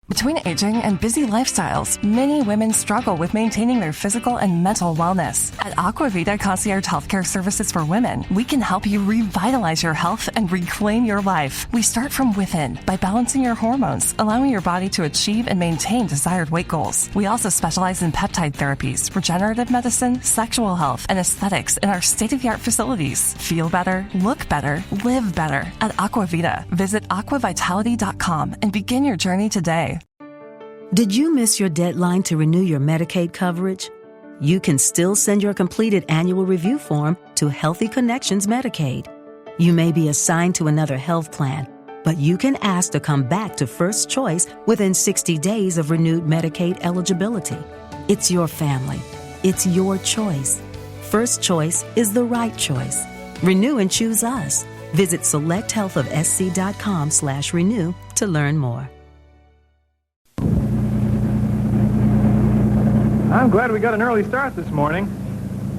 Between aging and busy lifestyles, many women struggle with maintaining their physical and mental wellness. At Aquavita Concierge Healthcare Services for Women, we can help you revitalize your health and reclaim your life. We start from within by balancing your hormones, allowing your body to achieve and maintain desired weight goals. We also specialize in peptide therapies, regenerative medicine, sexual health, and aesthetics in our state-of-the-art facilities. Feel better, look better, live better at Aquavita. Visit aquavitality.com and begin your journey today. Did you miss your deadline to renew your Medicaid coverage? You can still send your completed annual review form to Healthy Connections Medicaid. You may be assigned to another health plan, but you can ask to come back to First Choice within 60 days of renewed Medicaid eligibility. It's your family. It's your choice. First Choice is the right choice. Renew and choose us. Visit selecthealthofsc.com/renew to learn more. I'm glad we got an early start this morning.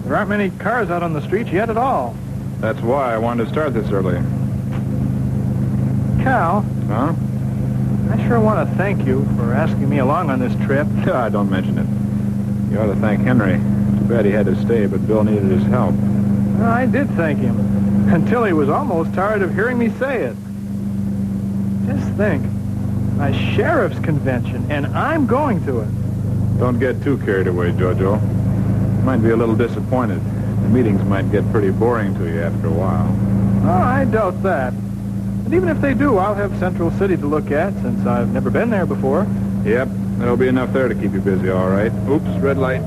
There aren't many cars out on the streets yet at all. That's why I wanted to start this early. Cal? Huh? I sure want to thank you for asking me along on this trip. Don't mention it. You ought to thank Henry. Too bad he had to stay, but Bill needed his help. Well, I did thank him, until he was almost tired of hearing me say it. Just think, a sheriff's convention, and I'm going to it. Don't get too carried away, Jojo. You might be a little disappointed. The meetings might get pretty boring to you after a while. Oh, I doubt that. But even if they do, I'll have Central City to look at, since I've never been there before. Yep, there'll be enough there to keep you busy, all right. Oops, red light.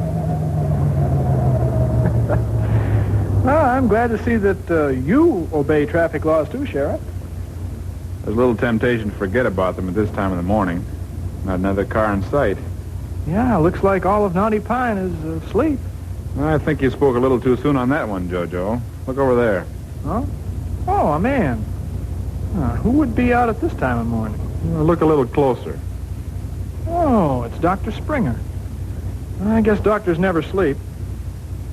Well, I'm glad to see that you obey traffic laws too, Sheriff. There's a little temptation to forget about them at this time of the morning. Not another car in sight. Yeah, looks like all of Knotty Pine is asleep. I think you spoke a little too soon on that one, Jojo. Look over there. Huh? Oh, a man. Who would be out at this time of morning? Look a little closer. Oh, it's Dr. Springer. I guess doctors never sleep.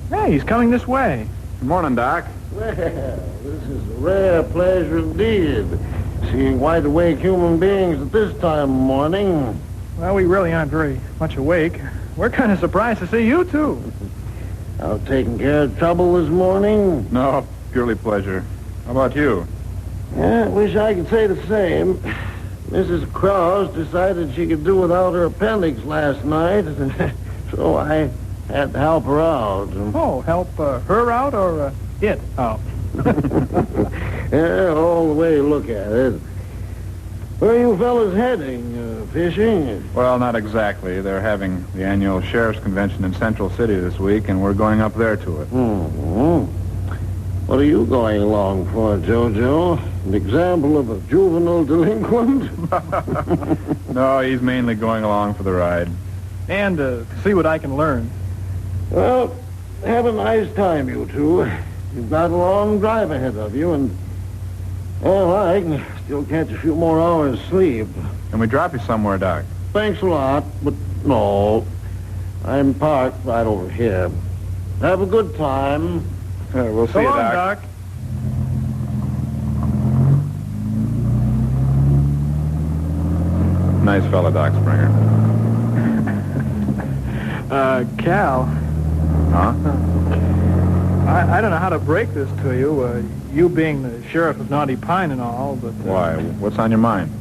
Hey, he's coming this way. Good morning, Doc. Well, this is a rare pleasure indeed, seeing wide-awake human beings at this time of morning. Well, we really aren't very much awake. We're kind of surprised to see you, too. Out taking care of trouble this morning? No, purely pleasure. How about you? Yeah, I wish I could say the same. Mrs. Krause decided she could do without her appendix last night, so I had to help her out. Oh, help her out or it out? Yeah, all the way you look at it. Where are you fellas heading? Fishing? Well, not exactly. They're having the annual sheriff's convention in Central City this week, and we're going up there to it. Mm-hmm. What are you going along for, Jojo? An example of a juvenile delinquent? No, he's mainly going along for the ride. And to see what I can learn. Well, have a nice time, you two. You've got a long drive ahead of you, and... well, I can still catch a few more hours sleep. Can we drop you somewhere, Doc? Thanks a lot, but no. I'm parked right over here. Have a good time. We'll see So you, long, Doc. Doc. Nice fella, Doc Springer. Cal. Huh? I don't know how to break this to you, you being the sheriff of Knotty Pine and all, but... Why? What's on your mind?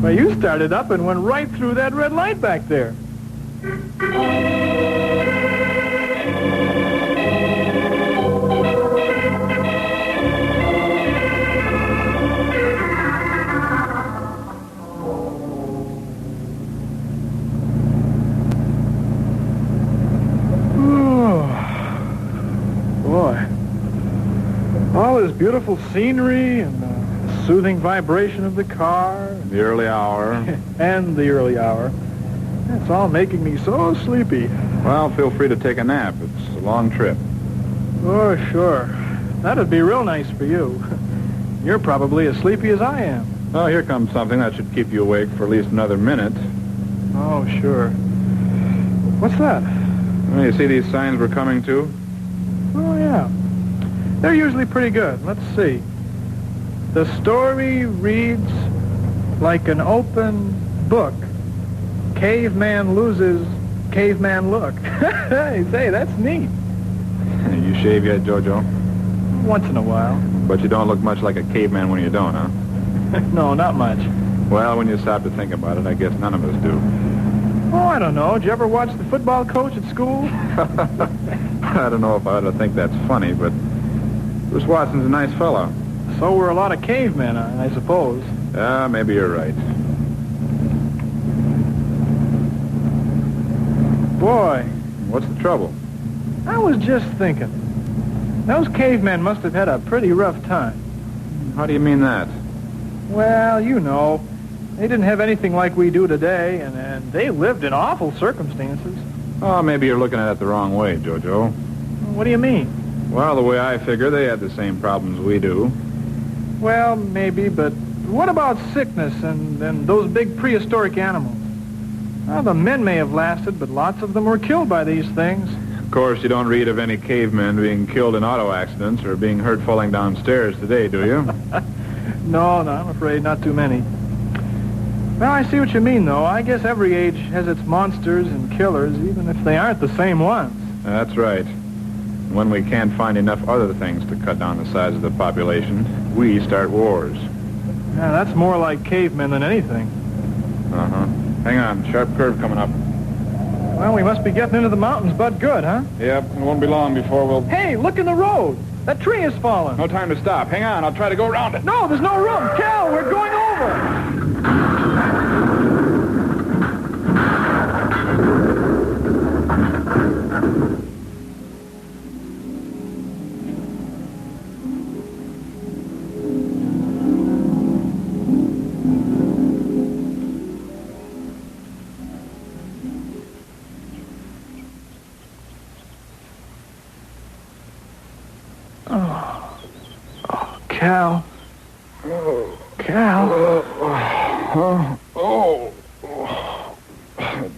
Well, you started up and went right through that red light back there. All this beautiful scenery and the soothing vibration of the car. The early hour. And the early hour. It's all making me so sleepy. Well, feel free to take a nap. It's a long trip. Oh, sure. That'd be real nice for you. You're probably as sleepy as I am. Oh, here comes something that should keep you awake for at least another minute. Oh, sure. What's that? Well, you see these signs we're coming to? Oh, yeah. They're usually pretty good. Let's see. The story reads like an open book. Caveman loses caveman look. Hey, say, that's neat. You shave yet, Jojo? Once in a while. But you don't look much like a caveman when you don't, huh? No, not much. Well, when you stop to think about it, I guess none of us do. Oh, I don't know. Did you ever watch the football coach at school? I don't know if I ought to think that's funny, but Bruce Watson's a nice fellow. So were a lot of cavemen, I suppose. Yeah, maybe you're right. Boy, What's the trouble? I was just thinking. Those cavemen must have had a pretty rough time. How do you mean that? Well, you know, they didn't have anything like we do today, and they lived in awful circumstances. Oh, maybe you're looking at it the wrong way, Jojo. What do you mean? Well, the way I figure, they had the same problems we do. Well, maybe, but what about sickness and those big prehistoric animals? Well, the men may have lasted, but lots of them were killed by these things. Of course, you don't read of any cavemen being killed in auto accidents or being hurt falling downstairs today, do you? No, I'm afraid not too many. Well, I see what you mean, though. I guess every age has its monsters and killers, even if they aren't the same ones. That's right. When we can't find enough other things to cut down the size of the population, we start wars. Yeah, that's more like cavemen than anything. Uh-huh. Hang on, sharp curve coming up. Well, we must be getting into the mountains, but good, huh? Yep, it won't be long before we'll... Hey, look in the road. That tree has fallen. No time to stop. Hang on, I'll try to go around it. No, there's no room. Cal, we're going over. Cal. Cal.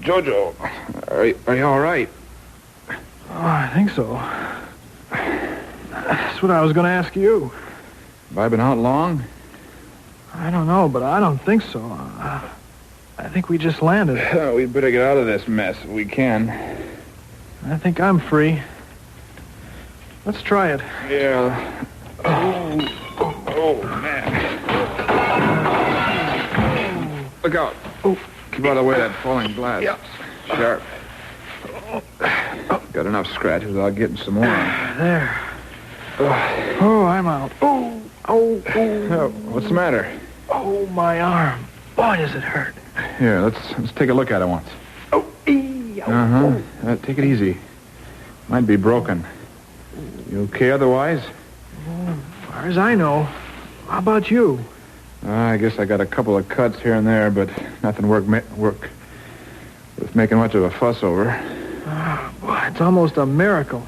Jojo, are you all right? Oh, I think so. That's what I was going to ask you. Have I been out long? I don't know, but I don't think so. I think we just landed. We'd better get out of this mess if we can. I think I'm free. Let's try it. Yeah. Oh, man. Look out. Oh. Keep out of the way of that falling glass. Yeah. Sharp. Got enough scratches without getting some more. There. Oh, I'm out. Oh. What's the matter? Oh, my arm. Boy, does it hurt. Here, let's take a look at it once. Oh, Uh-huh. Take it easy. Might be broken. You okay otherwise? As far as I know. How about you? I guess I got a couple of cuts here and there, but nothing worth making much of a fuss over. Boy, it's almost a miracle.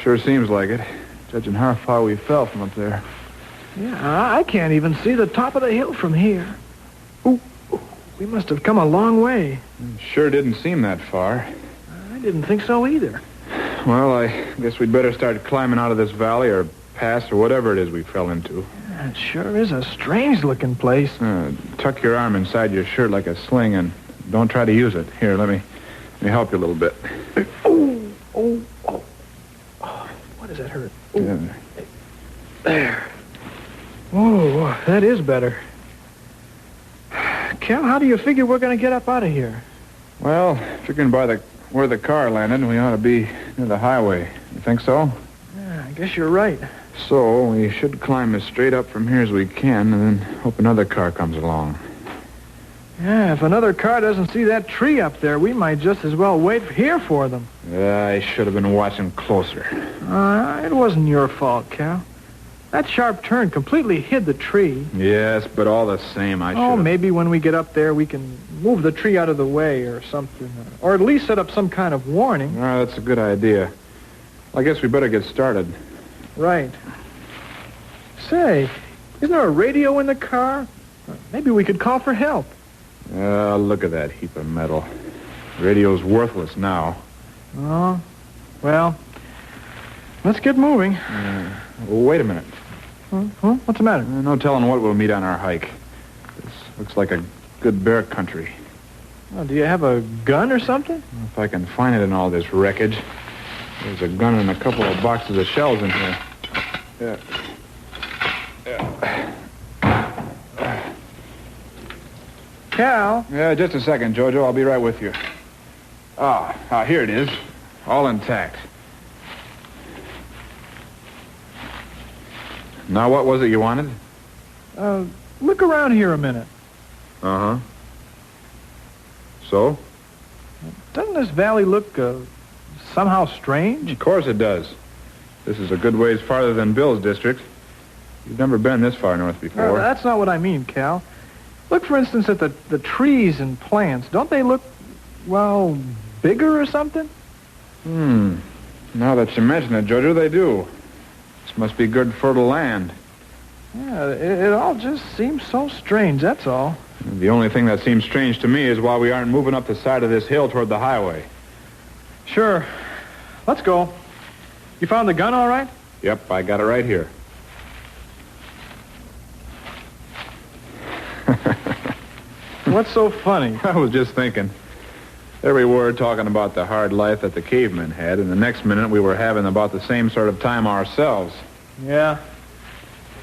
Sure seems like it, judging how far we fell from up there. Yeah, I can't even see the top of the hill from here. Ooh, we must have come a long way. Sure didn't seem that far. I didn't think so either. Well, I guess we'd better start climbing out of this valley or pass or whatever it is we fell into. It sure is a strange-looking place. Tuck your arm inside your shirt like a sling and don't try to use it. Here, let me help you a little bit. Oh. What does that hurt? Yeah. There. Oh, that is better. Cal, how do you figure we're going to get up out of here? Well, figuring by where the car landed, we ought to be near the highway. You think so? Yeah, I guess you're right. So, we should climb as straight up from here as we can and then hope another car comes along. Yeah, if another car doesn't see that tree up there, we might just as well wait here for them. I should have been watching closer. It wasn't your fault, Cal. That sharp turn completely hid the tree. Yes, but all the same, I should have... Maybe when we get up there, we can move the tree out of the way or something. Or at least set up some kind of warning. That's a good idea. I guess we better get started. Right. Say, isn't there a radio in the car? Maybe we could call for help. Look at that heap of metal. Radio's worthless now. Oh, well, let's get moving. Wait a minute. What's the matter? No telling what we'll meet on our hike. This looks like a good bear country. Oh, do you have a gun or something? If I can find it in all this wreckage. There's a gun and a couple of boxes of shells in here. Yeah. Cal? Yeah, just a second, Jojo. I'll be right with you. Here it is. All intact. Now, what was it you wanted? Look around here a minute. Uh-huh. So? Doesn't this valley look, somehow strange? Of course it does. This is a good ways farther than Bill's district. You've never been this far north before. That's not what I mean, Cal. Look, for instance, at the trees and plants. Don't they look, well, bigger or something? Now that you mention it, Jojo, they do. This must be good fertile land. Yeah, it all just seems so strange, that's all. The only thing that seems strange to me is why we aren't moving up the side of this hill toward the highway. Sure. Let's go. You found the gun all right? Yep, I got it right here. What's so funny? I was just thinking. Every word talking about the hard life that the cavemen had, and the next minute we were having about the same sort of time ourselves. Yeah.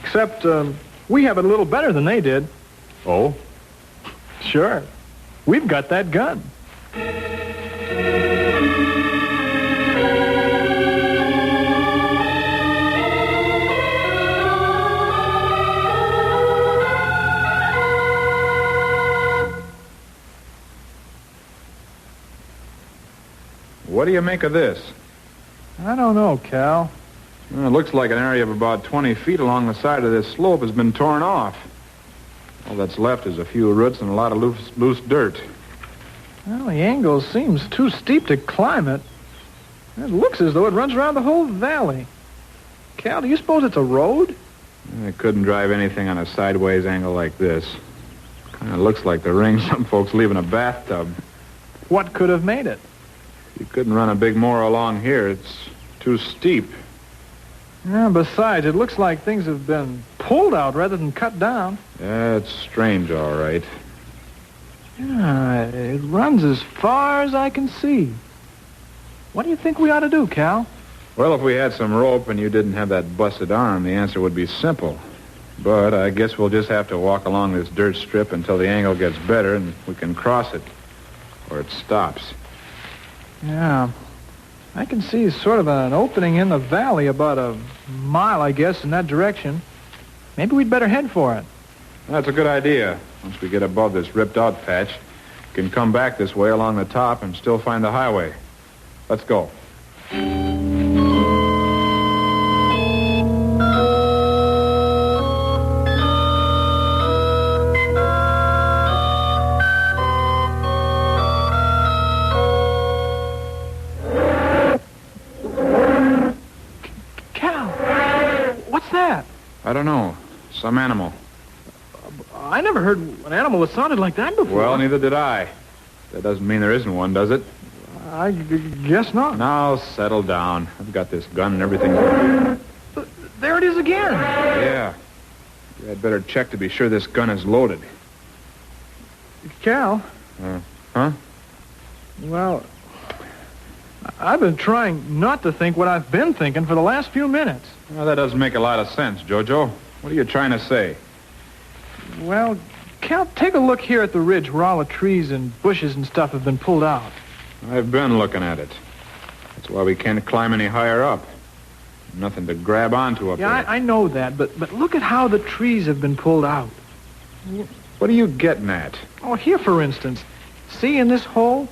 Except, we have it a little better than they did. Oh? Sure. We've got that gun. What do you make of this? I don't know, Cal. Well, it looks like an area of about 20 feet along the side of this slope has been torn off. All that's left is a few roots and a lot of loose dirt. Well, the angle seems too steep to climb it. It looks as though it runs around the whole valley. Cal, do you suppose it's a road? I couldn't drive anything on a sideways angle like this. Kind of looks like the ring some folks leave in a bathtub. What could have made it? You couldn't run a big moor along here. It's too steep. Yeah, besides, it looks like things have been pulled out rather than cut down. Yeah, it's strange, all right. Yeah, it runs as far as I can see. What do you think we ought to do, Cal? Well, if we had some rope and you didn't have that busted arm, the answer would be simple. But I guess we'll just have to walk along this dirt strip until the angle gets better and we can cross it. Or it stops. Yeah. I can see sort of an opening in the valley about a mile, I guess, in that direction. Maybe we'd better head for it. That's a good idea. Once we get above this ripped-out patch, we can come back this way along the top and still find the highway. Let's go. I don't know. Some animal. I never heard an animal that sounded like that before. Well, neither did I. That doesn't mean there isn't one, does it? I guess not. Now, settle down. I've got this gun and everything. There it is again. Yeah. You had better check to be sure this gun is loaded. Cal? Huh? Well, I've been trying not to think what I've been thinking for the last few minutes. Well, that doesn't make a lot of sense, Jojo. What are you trying to say? Well, Cal, take a look here at the ridge where all the trees and bushes and stuff have been pulled out. I've been looking at it. That's why we can't climb any higher up. Nothing to grab onto up there. Yeah, I know that, but look at how the trees have been pulled out. What are you getting at? Oh, here, for instance. See in this hole?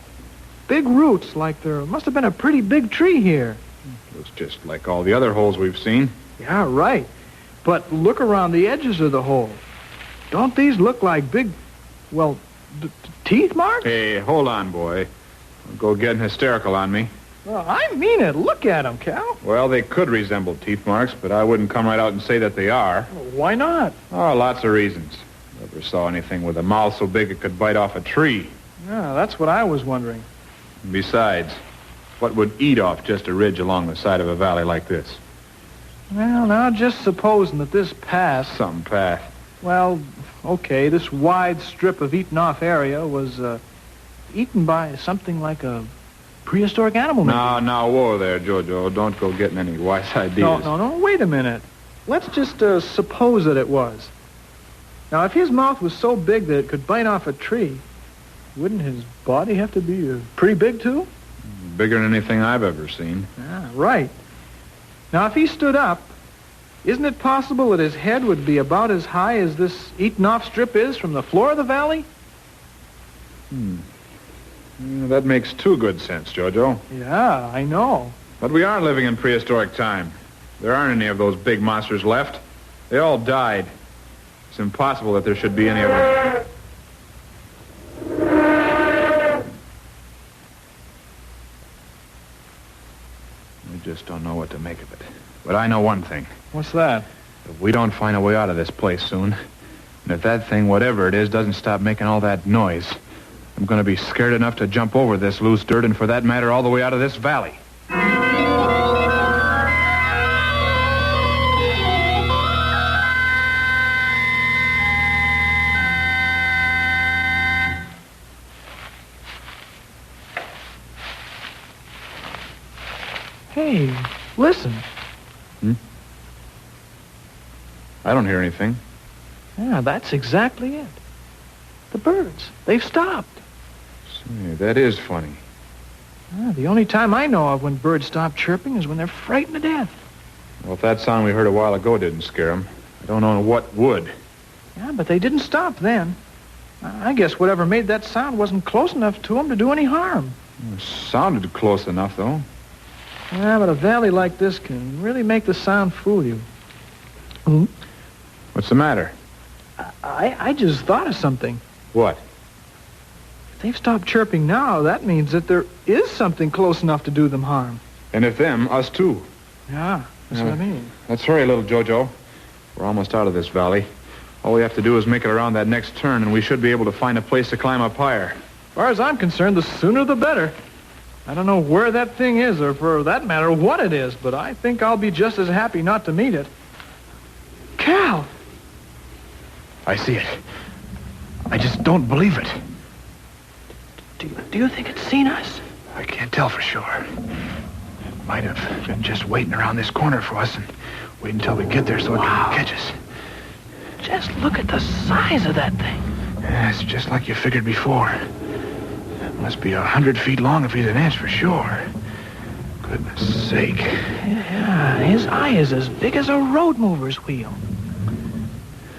Big roots, like there must have been a pretty big tree here. Looks just like all the other holes we've seen. Yeah, right. But look around the edges of the hole. Don't these look like big, well, teeth marks? Hey, hold on, boy. Don't go getting hysterical on me. Well, I mean it. Look at them, Cal. Well, they could resemble teeth marks, but I wouldn't come right out and say that they are. Why not? Oh, lots of reasons. Never saw anything with a mouth so big it could bite off a tree. Yeah, that's what I was wondering. Besides, what would eat off just a ridge along the side of a valley like this? Well, now, just supposing that this pass... Some path. Well, okay, this wide strip of eaten-off area was eaten by something like a prehistoric animal. Maybe. Now, whoa there, Jojo. Don't go getting any wise ideas. No, wait a minute. Let's just suppose that it was. Now, if his mouth was so big that it could bite off a tree, wouldn't his body have to be pretty big, too? Bigger than anything I've ever seen. Ah, right. Now, if he stood up, isn't it possible that his head would be about as high as this eaten-off strip is from the floor of the valley? That makes too good sense, Jojo. Yeah, I know. But we aren't living in prehistoric time. There aren't any of those big monsters left. They all died. It's impossible that there should be any of them. We just don't know what to make of it. But I know one thing. What's that? If we don't find a way out of this place soon, and if that thing, whatever it is, doesn't stop making all that noise, I'm going to be scared enough to jump over this loose dirt and, for that matter, all the way out of this valley. Hey, listen. I don't hear anything. Yeah, that's exactly it. The birds. They've stopped. Say, that is funny. The only time I know of when birds stop chirping is when they're frightened to death. Well, if that sound we heard a while ago didn't scare them, I don't know what would. Yeah, but they didn't stop then. I guess whatever made that sound wasn't close enough to them to do any harm. It sounded close enough, though. Yeah, but a valley like this can really make the sound fool you. What's the matter? I just thought of something. What? If they've stopped chirping now, that means that there is something close enough to do them harm. And if them, us too. Yeah, that's what I mean. Let's hurry, little Jojo. We're almost out of this valley. All we have to do is make it around that next turn, and we should be able to find a place to climb up higher. As far as I'm concerned, the sooner the better. I don't know where that thing is, or for that matter, what it is, but I think I'll be just as happy not to meet it. Cal! I see it. I just don't believe it. Do you think it's seen us? I can't tell for sure. It might have been just waiting around this corner for us and wait until we get there so it can catch us. Just look at the size of that thing. Yeah, it's just like you figured before. It must be 100 feet long if he's an inch for sure. Goodness sake. Yeah, his eye is as big as a road mover's wheel.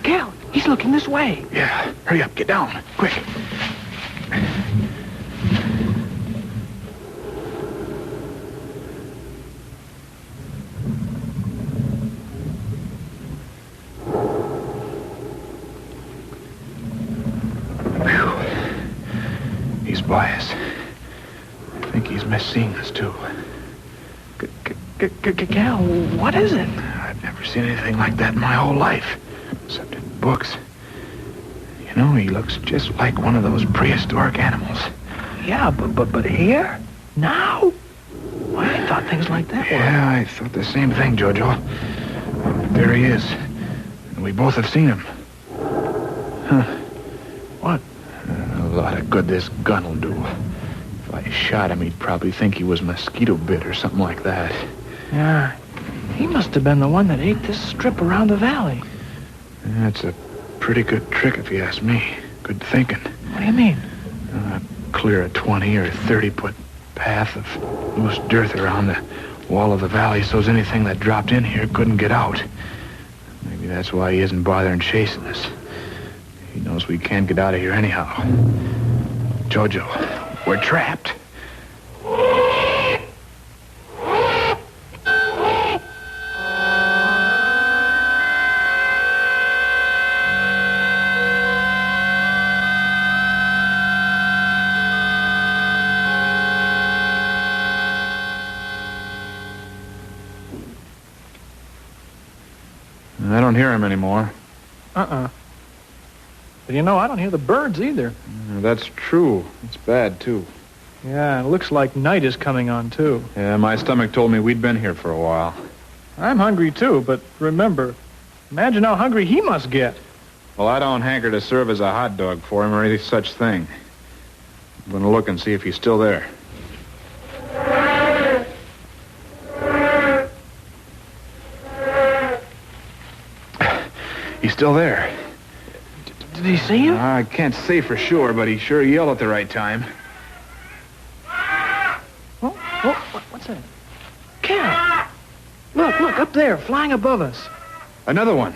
Cal, he's looking this way. Yeah, hurry up, get down, quick. He's by us. I think he's missed seeing us, too. Cal, what is it? I've never seen anything like that in my whole life, except in books. You know, he looks just like one of those prehistoric animals. Yeah, but here? Now? Why, I thought things like that were... Yeah, I thought the same thing, Jojo. There he is. And we both have seen him. Huh. What? A lot of good this gun will do. If I shot him, he'd probably think he was mosquito bit or something like that. Yeah, he must have been the one that ate this strip around the valley. That's a pretty good trick, if you ask me. Good thinking. What do you mean? Clear a 20 or 30-foot path of loose dirt around the wall of the valley so's anything that dropped in here couldn't get out. Maybe that's why he isn't bothering chasing us. He knows we can't get out of here anyhow. Jojo, we're trapped. I don't hear him anymore. But you know, I don't hear the birds either. That's true. It's bad, too. Yeah, it looks like night is coming on, too. Yeah, my stomach told me we'd been here for a while. I'm hungry, too, but remember, imagine how hungry he must get. Well, I don't hanker to serve as a hot dog for him or any such thing. I'm going to look and see if he's still there. He's still there. Did he see him? I can't say for sure, but he sure yelled at the right time. What's that? Cal! Look, up there, flying above us. Another one.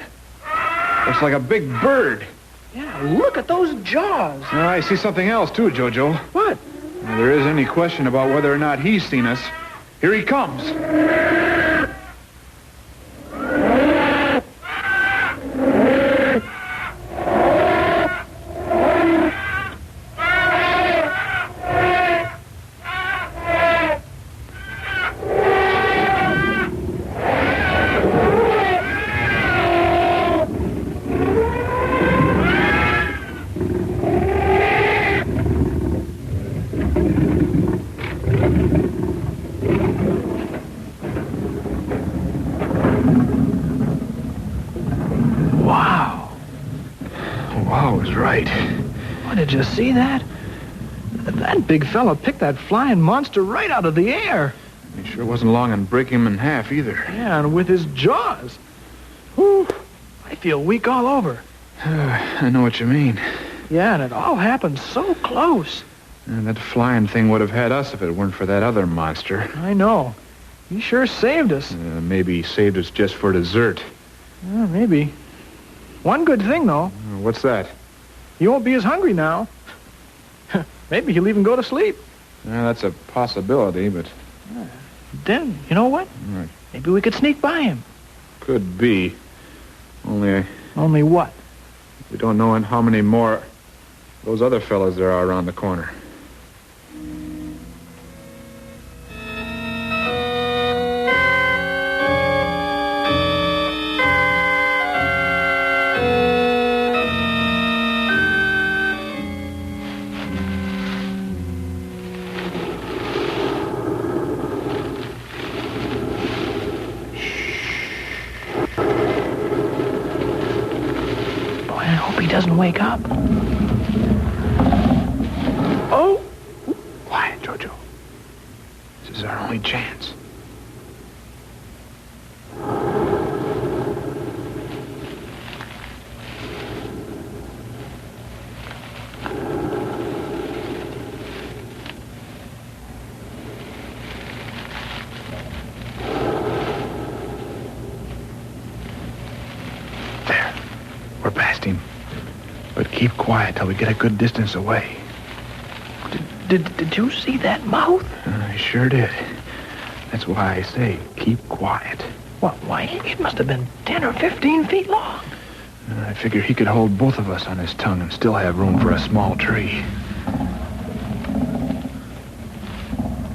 Looks like a big bird. Yeah, look at those jaws. I see something else, too, Jojo. What? If there is any question about whether or not he's seen us, here he comes. Did you see that? That big fella picked that flying monster right out of the air. He sure wasn't long on breaking him in half either. Yeah, and with his jaws. Whew, I feel weak all over. I know what you mean. Yeah, and it all happened so close. And that flying thing would have had us if it weren't for that other monster. I know. He sure saved us. Maybe he saved us just for dessert. Maybe. One good thing, though. What's that? He won't be as hungry now. Maybe he'll even go to sleep. That's a possibility, but... Then, you know what? Right. Maybe we could sneak by him. Could be. Only what? We don't know how many more those other fellas there are around the corner. Doesn't wake up. Oh! Quiet, Jojo. This is our only chance. There. We're past him. But keep quiet till we get a good distance away. Did you see that mouth? I sure did. That's why I say keep quiet. What? Why, it must have been 10 or 15 feet long. I figure he could hold both of us on his tongue and still have room for a small tree.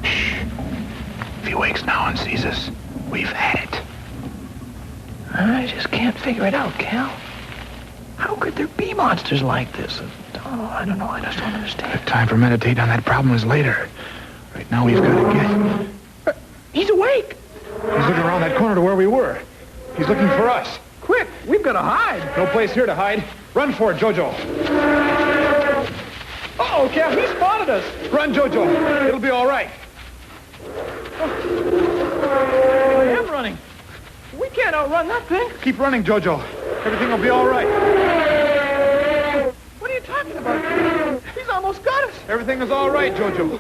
Shh. If he wakes now and sees us, we've had it. I just can't figure it out, Cal. How could there be monsters like this? I don't know. I just don't understand. The time for meditating on that problem is later. Right now we've got to get... He's awake. He's looking around that corner to where we were. He's looking for us. Quick, we've got to hide. No place here to hide. Run for it, Jojo. Uh-oh, Cal, he spotted us. Run, Jojo. It'll be all right. I am running. We can't outrun that thing. Keep running, Jojo. Everything will be all right. What are you talking about? He's almost got us. Everything is all right, Jojo.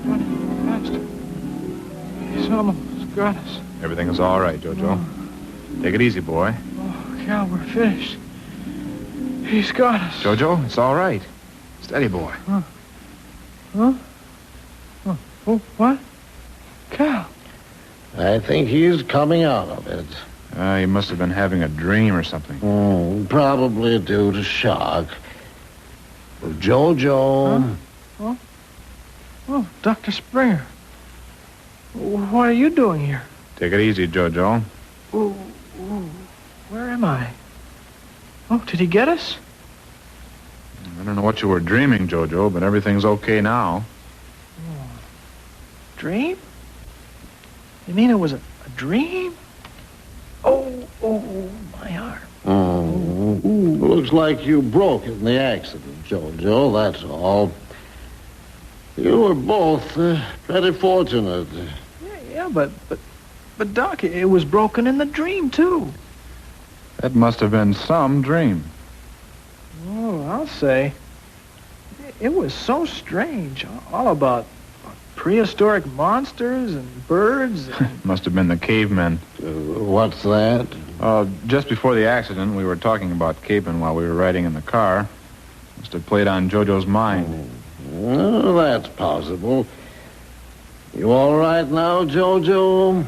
Running faster. He's almost got us. Everything is all right, Jojo. Take it easy, boy. Oh, Cal, we're finished. He's got us. Jojo, it's all right. Steady, boy. Huh? Oh, what? Cal. I think he's coming out of it. He must have been having a dream or something. Probably due to shock. Jojo. Huh? Oh, Dr. Springer. What are you doing here? Take it easy, Jojo. Where am I? Oh, did he get us? I don't know what you were dreaming, Jojo, but everything's okay now. Oh. Dream? You mean it was a dream? Oh, my arm. Oh, looks like you broke it in the accident, Jojo, that's all. You were both pretty fortunate. Yeah, but Doc, it was broken in the dream, too. That must have been some dream. Oh, I'll say. It was so strange. All about prehistoric monsters and birds. And... Must have been the cavemen. What's that? Just before the accident, we were talking about cavemen while we were riding in the car. Must have played on Jojo's mind. Well, that's possible. You all right now, Jojo?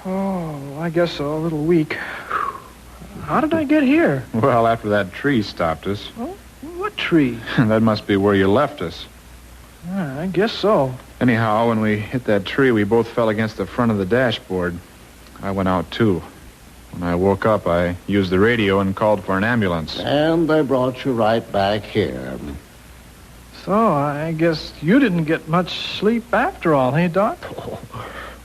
Oh, I guess so. A little weak. How did I get here? Well, after that tree stopped us. Oh, what tree? That must be where you left us. I guess so. Anyhow, when we hit that tree, we both fell against the front of the dashboard. I went out, too. When I woke up, I used the radio and called for an ambulance. And they brought you right back here. So, I guess you didn't get much sleep after all, hey, Doc?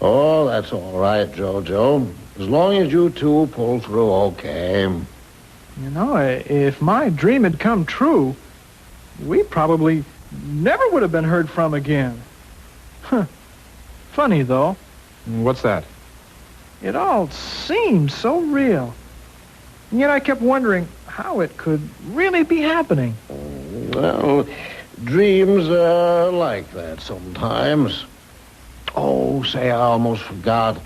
Oh, that's all right, Jojo. As long as you two pull through okay. You know, if my dream had come true, we probably never would have been heard from again. Huh. Funny, though. What's that? It all seemed so real. And yet I kept wondering how it could really be happening. Well, dreams are like that sometimes. Oh, say, I almost forgot.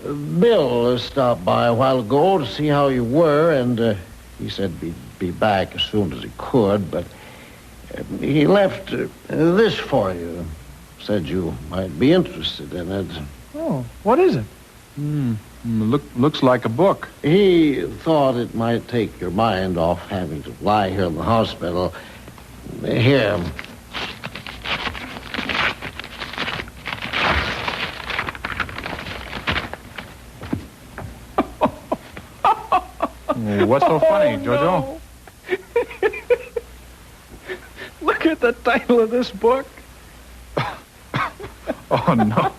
Bill stopped by a while ago to see how you were, and he said he'd be back as soon as he could, but he left this for you. Said you might be interested in it. Oh, what is it? Looks like a book. He thought it might take your mind off having to lie here in the hospital. Here. What's so funny, Jojo? Look at the title of this book. Oh, no.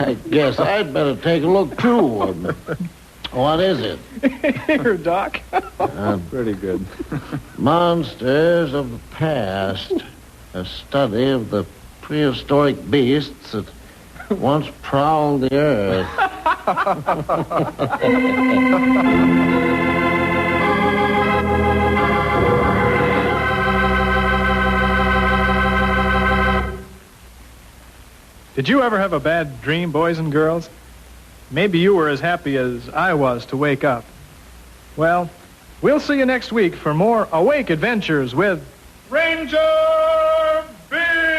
I guess I'd better take a look, too. What is it? Here, Doc. Pretty good. Monsters of the Past. A study of the prehistoric beasts that once prowled the earth. Did you ever have a bad dream, boys and girls? Maybe you were as happy as I was to wake up. Well, we'll see you next week for more Awake Adventures with Ranger Bill!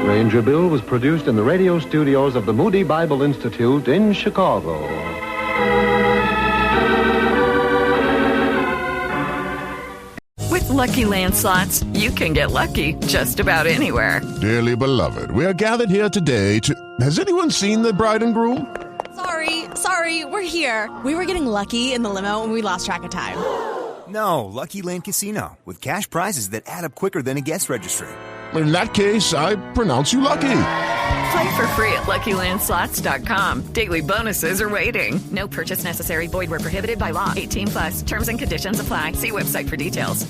Ranger Bill was produced in the radio studios of the Moody Bible Institute in Chicago. With Lucky Land Slots, you can get lucky just about anywhere. Dearly beloved, we are gathered here today to... Has anyone seen the bride and groom? Sorry, we're here. We were getting lucky in the limo and we lost track of time. No, Lucky Land Casino, with cash prizes that add up quicker than a guest registry. In that case, I pronounce you lucky. Play for free at LuckyLandSlots.com. Daily bonuses are waiting. No purchase necessary. Void where prohibited by law. 18+. Terms and conditions apply. See website for details.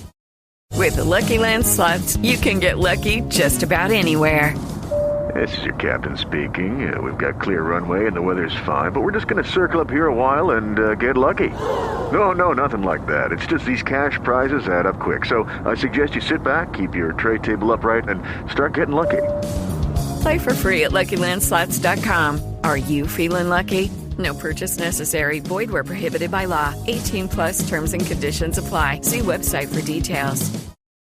With Lucky Land Slots, you can get lucky just about anywhere. This is your captain speaking. We've got clear runway and the weather's fine, but we're just going to circle up here a while and get lucky. No, nothing like that. It's just these cash prizes add up quick. So I suggest you sit back, keep your tray table upright, and start getting lucky. Play for free at LuckyLandSlots.com. Are you feeling lucky? No purchase necessary. Void where prohibited by law. 18+ terms and conditions apply. See website for details.